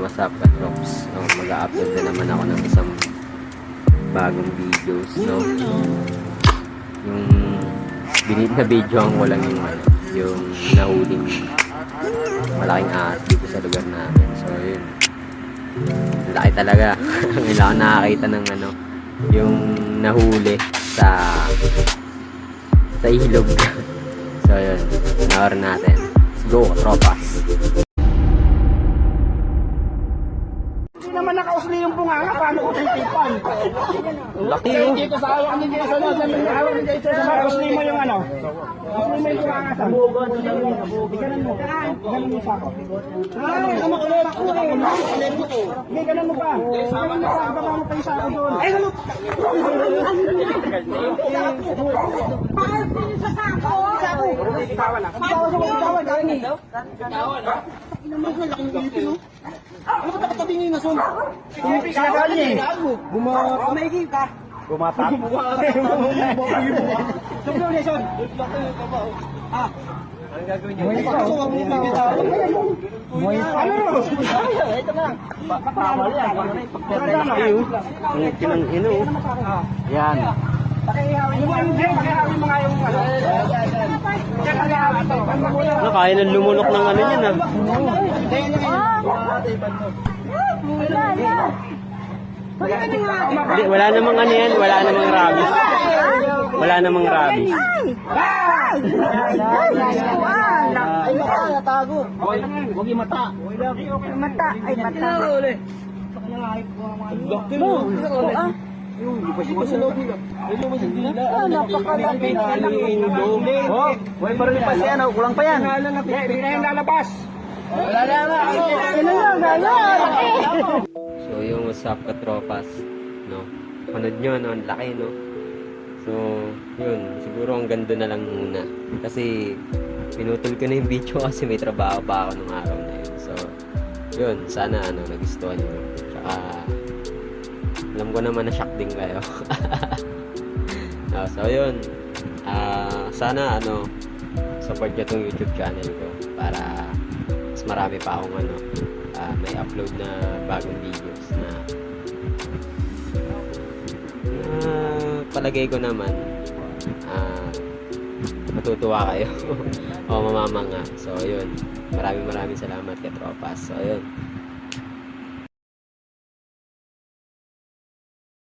what's up Katrops? Mag-a-upload na naman ako ng isang bagong videos, no? Yung na videoan ko lang yung nahuling malaking ahas dito sa lugar namin. So yun, laki talaga. Ngayon ako nakakita ng yung nahuli sa ilog. So yun, panoorin natin. Let's go Katropas. Naman nakausli yung bunganga, paano ko titipan? Laki yun. Dito sa hawak ng dito sa loob, hawak ng dito sa usli mo yung usli mo yung bunganga sa ganun mo. Ganun mo sa ako. Ay, makulera ko eh. Hindi, ganun mo pa. Ganun mo pa, baka mo pa yung sako doon. Ay, ganun. Bakit pinyo sa sako? Bitawan na. Bitawan, ganun eh. Bitawan na. Naman ko, laking dito, no? Ano ka tabi ngayon na son? Sinagawa niya eh. Gumaiging ka. Gumatak? Sobrang niya son. Ah. Ang gagawin niya? Ano? Ito na. Papawal yan. Kinang ino. Yan. Pakihawin mo nga yung Kaya nang lumunok ng yan ah. Hindi, wala namang yan, wala namang rabies. Wala namang rabies. Natago. Huwag yung mata. Mata, ay mata. Napakalaki. Hoy, parang pa siya, kulang pa yan. Hindi na yung lalabas. Wala na. So yung what's up Katropas, no? Panood nyo, no? Ang laki, no? So, yun, siguro ang ganda na lang muna. Kasi pinutol ko na yung video kasi may trabaho pa ako nung araw na yun. So, yun, sana nagustuhan nyo. Tsaka alam ko naman na shock din kayo. No, so yun, sana support nyo tong YouTube channel ko para mas marami pa akong may upload na bagong videos na palagay ko naman matutuwa kayo o mamamanga. So yun, maraming salamat Katropas. So yun,